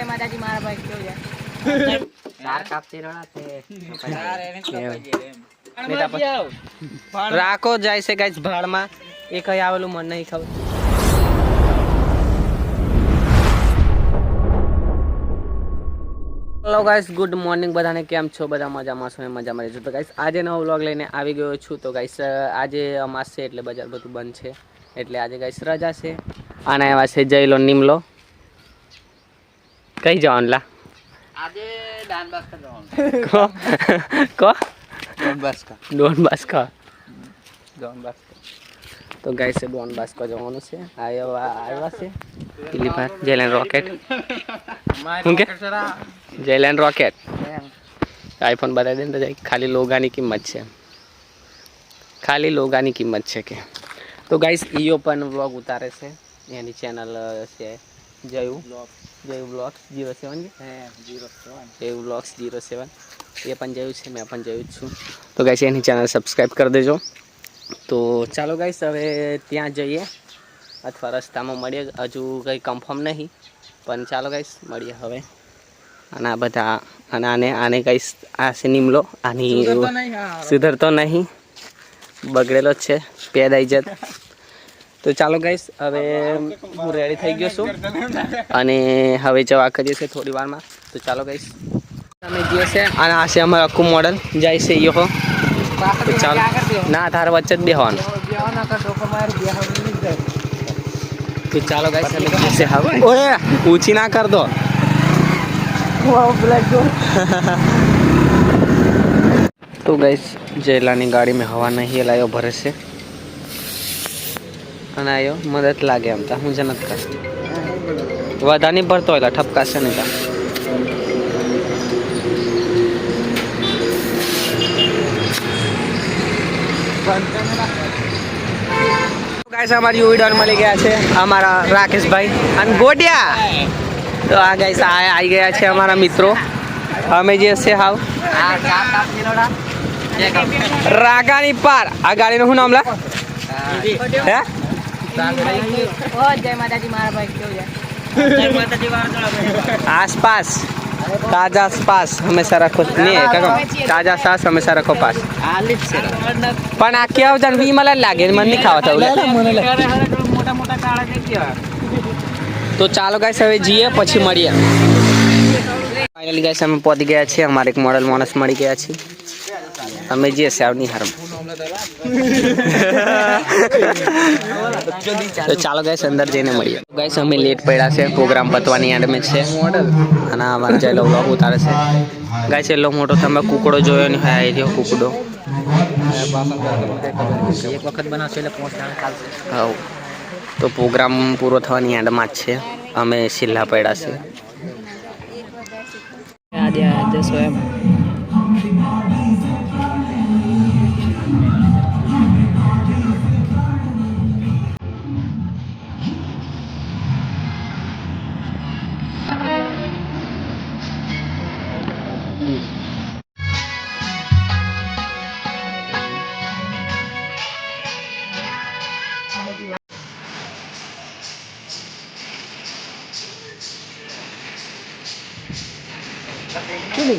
માતાજી મારા ભાઈ કેવું જાય તાર કાપતી રડા તે યાર એને કપાઈ જાય રાખો જાય છે ગાઈસ ભાડમાં એ કઈ આવેલું મન નહીં ખબર. હેલો ગાઈસ, ગુડ મોર્નિંગ બધાને. કેમ છો? બધા મજામાં છો? મજામાં રહેજો. તો ગાઈસ આજે નવો વ્લોગ લઈને આવી ગયો છું. તો ગાઈસ આજે અમાસ છે એટલે બજાર બધું બંધ છે, એટલે આજે ગાઈસ રજા છે. અને આવ્યા છે જઈ લો નિમલો. કઈ જવાનું લા? આજે દાન બાસ્કા જવાનું કો કો ડોન બાસ્કા તો ગાઈસ ડોન બાસ્કો જવાનું છે. આવ્યા છે ફિલિપાર જેલેન રોકેટ. શું કે જેલેન રોકેટ આઈફોન બતાવી દે ને તો ખાલી લોગાની કિંમત છે, ખાલી લોગાની કિંમત છે કે. તો ગાઈસ ઈઓ પણ વ્લોગ ઉતારે છે, એની ચેનલ છે જયુ બ્લોગ્સ 07 કે જયુ બ્લોગ્સ 07. એ પણ જોયું છે, મેં પણ જોયું જ છું. તો ગાઈસ એની ચેનલ સબસ્ક્રાઈબ કરી દેજો. તો ચાલો ગાઈસ હવે ત્યાં જઈએ અથવા રસ્તામાં મળીએ. હજુ કંઈ કન્ફર્મ નહીં, પણ ચાલો ગાઈસ મળીએ હવે. અને આ બધા આને ગાઈસ આ છે નિમલો. આની સુધરતો નહીં, બગડેલો જ છે પેદાઈ જત. તો ચાલો ગાઈસ હવે હું રેડી થઈ ગયો છું અને હવે જવા કરીએ છીએ થોડી વારમાં. તો ચાલો ગાઈસ અમે જઈએ છે અને આ છે અમારું આખું મોડલ જાય છે યો. તો ચાલો ના તાર વચ્ચે જ બેહવાનું. તો ચાલો ગાઈસ અમે જઈએ છે હવે. ઓએ ઊંચી ના કર દો. તો ગાઈસ જેલાની ગાડી में हवा नहीं लायो भरे से અને આયો મદદ લાગે એમ તા હું જનત કર વધા નહીં ભરતો એટલે ઠપકાશે નહીં તા. ગાઈસ અમારી ઉડન મળી ગયા છે અમારા રાકેશભાઈ અને ગોડિયા. તો આ ગાઈસ આવી ગયા છે અમારા મિત્રો. અમે જે છે હાવ રાગાની પાર. આ ગાડીનું શું નામ લા? હે જય માતાજી મારા ભાઈ કેવું જાય आसपास ताजा आसपास हमेशा रखो. नहीं काका ताजा सास हमेशा रखो पास. પણ આ કેવું જાણ વી મને લાગે મને નહીં ખાવા થયું. તો ચાલો ગાઈસ હવે જઈએ પછી મળીએ. ફાઇનલી ગાઈસ અમે પહોંચી ગયા છીએ. અમારે એક મોડલ માણસ મળી ગયા છે. અમે જઈએ છે આવની હાર. તો ચાલો ગાઈસ અંદર જઈને મળીએ. ગાઈસ અમે લેટ પડ્યા છે, પ્રોગ્રામ પતવાની એન્ડ में છે અને અમારે ચાલો વ્લોગ ઉતારે છે. ગાઈસ એટલો મોટો તમે કુકડો જોયો ને? હા એ રહ્યો કુકડો. એક વખત બનાવશે એટલે 5 દાણા ચાલશે. હા તો પ્રોગ્રામ પૂરો થવાની એન્ડમાં જ છે. અમે છેલ્લા પડ્યા છે. જશો એમ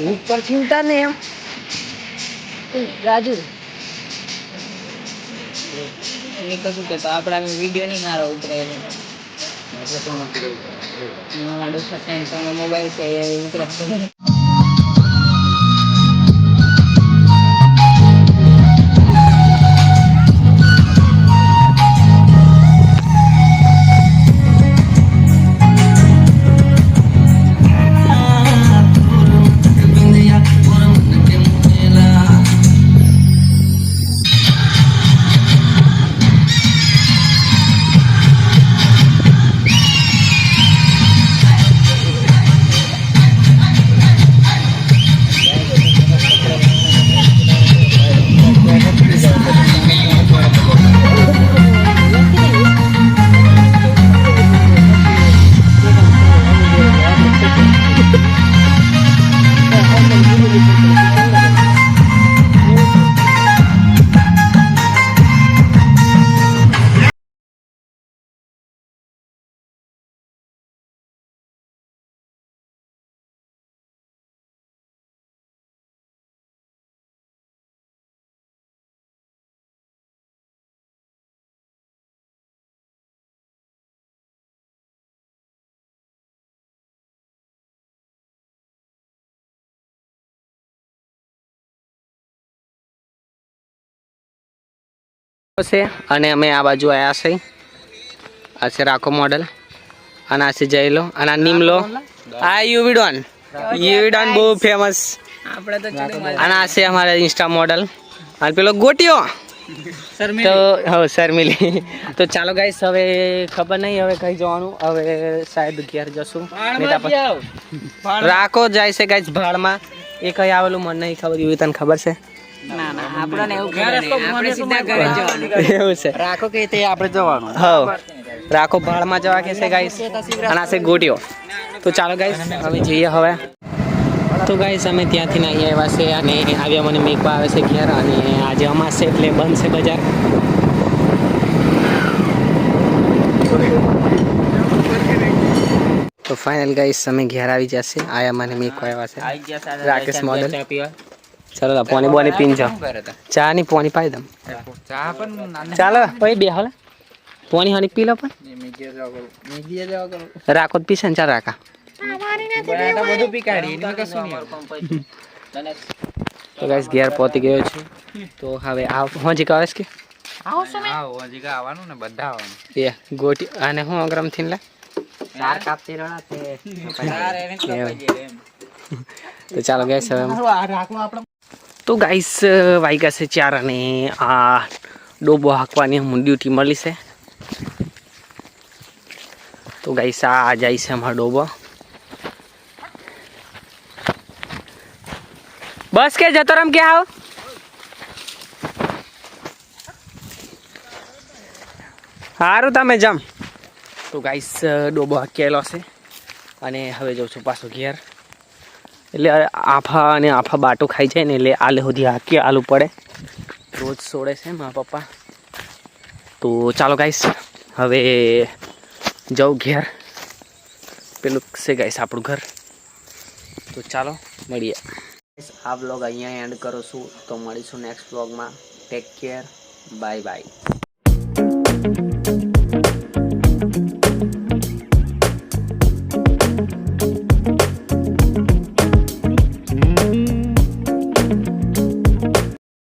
ઉપર ચિંતા ને એમ રાજુ કશું કેતો આપડા વિડીયો નહીં સારો ઉતરે મોબાઈલ છે ઉતરે. છે અને અમે આ બાજુ આવ્યા છે. આ છે રાખો મોડલ અને આ છે જયલો અને આ નિમલો. આ યુવીડોન બહુ ફેમસ. અને આ છે અમારા ઇન્સ્ટા મોડલ અને પેલો ગોટીઓ તો હવે શર્મિલી. તો ચાલો ગાઈસ હવે ખબર નહીં હવે કઈ જવાનું. હવે સાહેબ ઘેર જશું. રાખો જાય છે ગાઈસ ભાડમાં. એ કઈ આવેલું મને નહીં ખબર. એવું તને ખબર છે? એવું છે. રાખો કે તે આપણે જવાનું. હા રાખો ભાડમાં જવા કે છે ગાઈસ. અને આ છે ગોટીઓ. તો ચાલો ગાઈસ હવે જઈએ હવે. તો ગાઈસ અમે ત્યાંથી અહીંયા આવ્યા છે અને આવ્યા મને મેકવા આવે છે ઘેર. અને આજે અમાસ છે એટલે બંધ છે બજાર. તો ફાઇનલ ગાઈસ અમે ઘેર આવી જશે. આયા મને મેકવા આવ્યા છે રાકેશ મોડલ. ચાલો પાણી બોની પીન જાઓ. ચા ની પાણી પાઈ દમ. ચાલો ભાઈ બે હાલે પાણી હાની પી લો. પણ રાખો પીશે ને. ચાલ રાખા તો ગાઈસ ઘેર પહોંચી ગયો છું. તો હવે હોજી કહે કે આવવાનું ને બધા આવવાનું. એ ગોટી અને હું અગ્રમ થી લે તો ચાલો ગાઈસ હવે. તો ગાઈસ વાગ્યા છે 4 અને આ ડોબો હાંકવાની ડ્યુટી મળી છે. તો ગાઈસ આ જાય છે અમારો ડોબો. બસ કે જતો રમ કે આવ. સારું તમે જમ. તો ગાઈસ ડોબો હાકેલો છે અને હવે જઉં છું પાછો ઘેર. એટલે આફા અને આફા બાટો ખાઈ જાય ને એટલે આલે સુધી હાકી આલું પડે. રોજ છોડે છે મારા પપ્પા. તો ચાલો ગાઈસ હવે જાઉં ઘેર. પેલું છે ગાઈસ આપણું ઘર. તો ચાલો મળીએ. આ બ્લોગ અહીંયા એન્ડ કરું છું. તો મળીશું નેક્સ્ટ બ્લોગમાં. Take care. Bye bye.